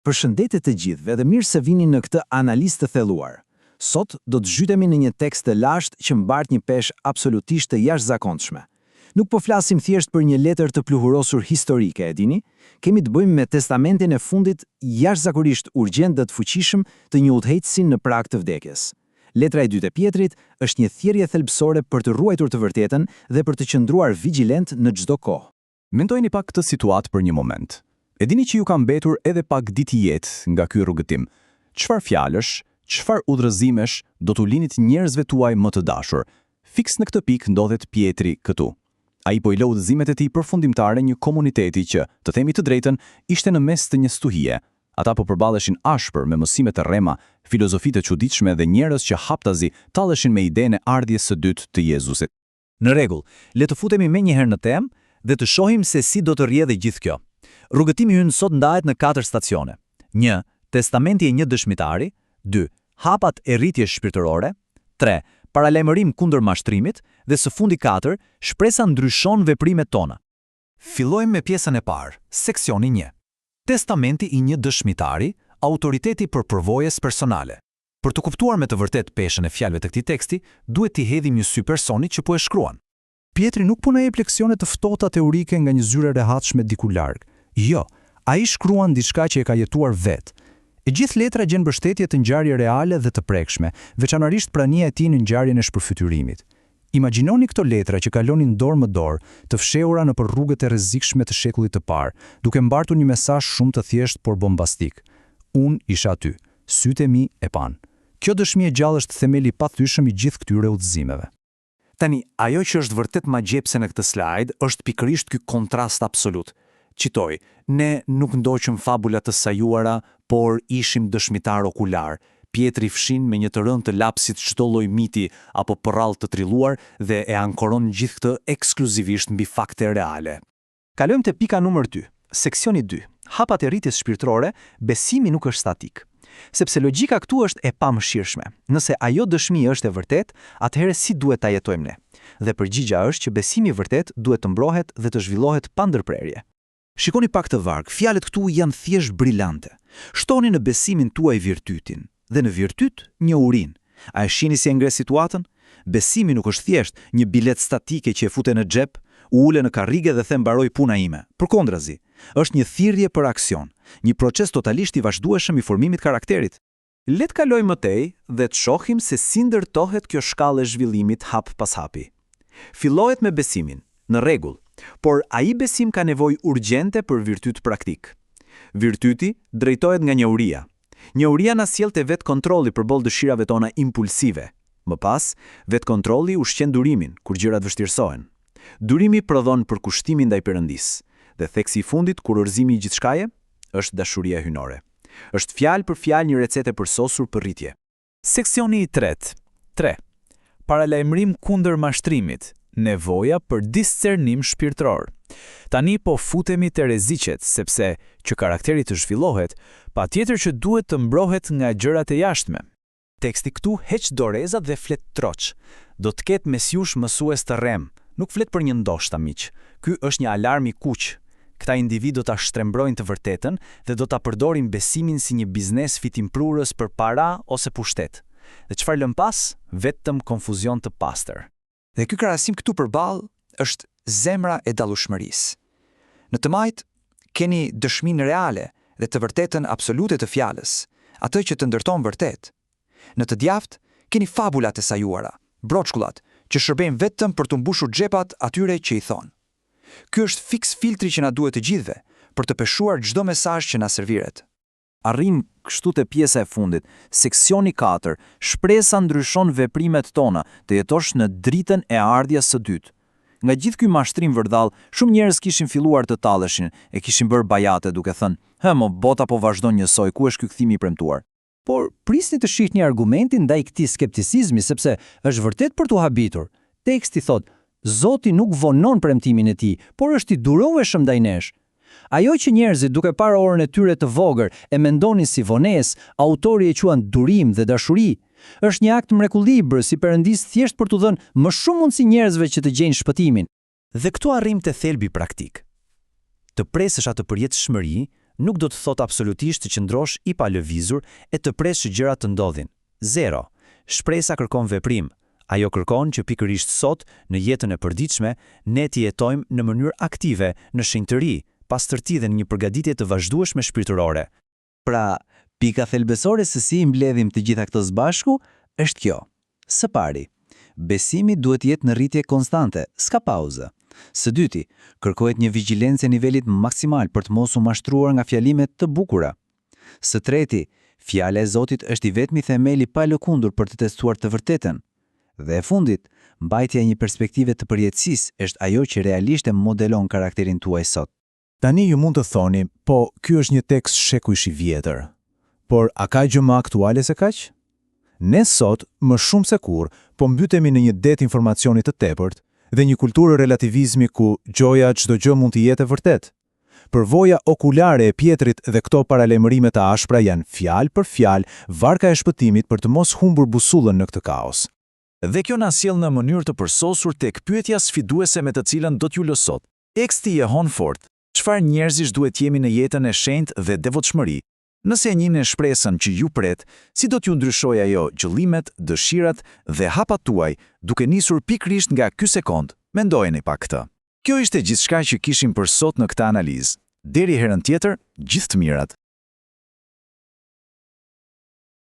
Përshëndetje të gjithëve dhe mirë se vini në këtë analizë të thelluar. Sot do të zhytemi në një tekst të lashtë që mbart një peshë absolutisht të jashtëzakonshme. Nuk po flasim thjesht për një letër të pluhurosur historike, e dini? Kemi të bëjmë me testamentin e fundit jashtëzakonisht urgjent dhe të fuqishëm të një udhëheqësi në prag të vdekjes. Letra e dytë e Pjetrit është një thirrje thelbësore për të ruajtur të vërtetën dhe për të qëndruar vigjilent në çdo kohë. Mendojeni pak këtë situatë për një moment. E dini që ju ka mbetur edhe pak ditë jetë nga ky rrugëtim. Çfarë fjalësh, çfarë udhëzimesh do t'u linit njerëzve tuaj më të dashur? Fiks në këtë pikë ndodhet Pjetri këtu. Ai po i lë udhëzimet e tij përfundimtare një komuniteti që, të themi të drejtën, ishte në mes të një stuhie. Ata po përballeshin ashpër me mësime të rrema, filozofi të çuditshme dhe njerëz që haptazi talleshin me idenë e ardhjes së dytë të Jezusit. Në rregull, le të futemi menjëherë në temë dhe të shohim se si do të rrjedhë gjithë kjo. Rrugëtimi ynë sot ndahet në 4 stacione. 1. Testamenti e një dëshmitari. 2. Hapat e rritjes shpirtërore. 3. Paralajmërim kundër mashtrimit. Dhe së fundi 4. Shpresa ndryshon veprimet tona. Fillojmë me pjesën e parë, seksioni 1. Testamenti i një dëshmitari, autoriteti për përvojës personale. Për të kuptuar me të vërtet peshën e fjalëve të këtij teksti, duhet t'i hedhim një sy personit që po e shkruan. Pjetri nuk po na jep leksione të ftohta teorike nga një zyre rehatshme diku larg. Jo, ai shkruan diçka që e ka jetuar vetë. E gjithë letra gjen mbështetje të ngjarje reale dhe të prekshme, veçanërisht prania e tij në ngjarjen e shpërfytyrimit. Imagjinoni këto letra që kalonin dorë më dorë, të fshehura nëpër rrugët e rrezikshme të shekullit të parë, duke mbartur një mesazh shumë të thjeshtë por bombastik. Unë isha aty, sytë e mi e pan. Kjo dëshmi e gjallë është themeli i pathyeshëm i gjithë këtyre udhëzimeve. Tani, ajo që është vërtet magjepse në këtë slajd është pikërisht ky kontrast absolut. Citoj, ne nuk ndoqëm fabula të sajuara, por ishim dëshmitar okular. Pjetri fshin me një të rënd të lapsit çdo lloj miti apo përrall të trilluar dhe e ankoron gjithë këtë ekskluzivisht mbi fakte reale. Kalojmë te pika numër 2, seksioni 2. Hapat e rritjes shpirtërore, besimi nuk është statik. Sepse logjika këtu është e pamëshirshme. Nëse ajo dëshmi është e vërtet, atëherë si duhet ta jetojmë ne? Dhe përgjigja është që besimi i vërtet duhet të mbrohet dhe të zhvillohet pa ndërprerje. Shikoni pak të varg, fjalët këtu janë thjesht brillante. Shtoni në besimin tuaj virtytin, dhe në virtyt një urinë. A e shihni si e ngre situatën? Besimi nuk është thjesht një bilet statike që e fute në xhep, u ule në karrige dhe the mbaroi puna ime. Përkundrazi, është një thirrje për aksion, një proces totalisht i vazhdueshëm i formimit karakterit. Le të kalojmë më tej dhe të shohim se si ndërtohet kjo shkallë e zhvillimit hap pas hapi. Fillohet me besimin, në rregull, por ai besim ka nevojë urgjente për virtyt praktik. Virtyti drejtohet nga njohuria. Njohuria na sjell te vetë kontrolli përballë dëshirave tona impulsive. Më pas, vetë kontrolli ushqen durimin kur gjërat vështirësohen. Durimi prodhon përkushtimin ndaj Perëndisë, dhe theksi i fundit kur urrëzimi i gjithçkaje është dashuria hynore. Është fjalë për fjalë një recete përsosur për rritje. Seksioni i 3. 3. Paralajmërim kundër mashtrimit. Nevoja për discernim shpirtëror. Tani po futemi te rreziqet, sepse që karakteri të zhvillohet, patjetër që duhet të mbrohet nga gjërat e jashtme. Teksti këtu heq dorezat dhe flet troç. Do të ketë mes jush mësues të rrem, nuk flet për një ndoshta miq. Ky është një alarm i kuq. Këta individ do ta shtrembrojnë të vërtetën dhe do ta përdorin besimin si një biznes fitimprurës për para ose pushtet. Dhe çfarë lëm pas? Vetëm konfuzion të pastër. Dhe ky krahasim këtu përballë është zemra e dallueshmërisë. Në të majt keni dëshminë reale dhe të vërtetën absolute të fjalës, atë që të ndërton vërtet. Në të djaft keni fabulat e sajuara, broçkullat që shërbejnë vetëm për të mbushur xhepat atyre që i thon. Ky është fiks filtri që na duhet të gjithëve për të peshuar çdo mesazh që na serviret. Arrim kështu te pjesa e fundit, seksioni 4, shpresa ndryshon veprimet tona, të jetosh në dritën e ardhjes së dytë. Nga gjithë ky mashtrim vërdall, shumë njerëz kishin filluar të talleshin, e kishin bërë bajate duke thënë: "Mo, bota po vazhdon njësoj, ku është ky kthimi i premtuar?" Por prisni të shihni argumentin ndaj këtij skepticizmi, sepse është vërtet për t'u habitur. Teksti thotë: "Zoti nuk vonon premtimin e tij, por është i duroveshëm ndaj nesh." Ajo që njerëzit duke parë orën e tyre të vogël e mendonin si vonesë, autori e quan durim dhe dashuri, është një akt mrekullibrës i Perëndisë thjesht për t'u dhënë më shumë mundësi njerëzve që të gjejnë shpëtimin. Dhe këtu arrim te thelbi praktik. Të presësh atë përjetshmëri Nuk do të thot absolutisht të qëndrosh i pa lëvizur e të presh që gjërat të ndodhin. 0. Shpresa kërkon veprim. Ajo kërkon që pikërisht sot, në jetën e përditshme, ne të jetojmë në mënyrë aktive, në shenjtëri, pastërti dhe në një përgatitje të vazhdueshme shpirtërore. Pra, pika thelbësore se si i mbledhim të gjitha këto së bashku është kjo. Së pari, besimi duhet jetë në rritje konstante, s'ka pauzë. Së dyti, kërkohet një vigjilencë e nivelit maksimal për të mos u mashtruar nga fjalimet të bukura. Së treti, fjala e Zotit është i vetmi themeli pa lëkundur për të testuar të vërtetën. Dhe e fundit, mbajtja e një perspektive të përjetësisë është ajo që realisht e modelon karakterin tuaj sot. Tani ju mund të thoni, po ky është një tekst shekuish i vjetër. Por a ka gjë më aktuale se kaq? Ne sot, më shumë se kur, po mbytemi në një det informacionit të tepërt dhe një kulturë relativizmi ku gjoja çdo gjë mund të jetë e vërtet. Përvoja okulare e Pjetrit dhe këto paralajmërime të ashpra janë fjalë për fjalë varka e shpëtimit për të mos humbur busullën në këtë kaos. Dhe kjo na sjell në mënyrë të përsosur tek pyetja sfiduese me të cilën do t'ju lësot. Teksti jehon fort. Çfarë njerëzish duhet jemi në jetën e shenjtë dhe devotshmëri? Nëse e njihni shpresën që ju pret, si do t'ju ndryshojë ajo qëllimet, dëshirat dhe hapat tuaj, duke nisur pikërisht nga ky sekond? Mendojeni pak këtë. Kjo ishte gjithçka që kishim për sot në këtë analizë. Deri herën tjetër, gjithë të mirat.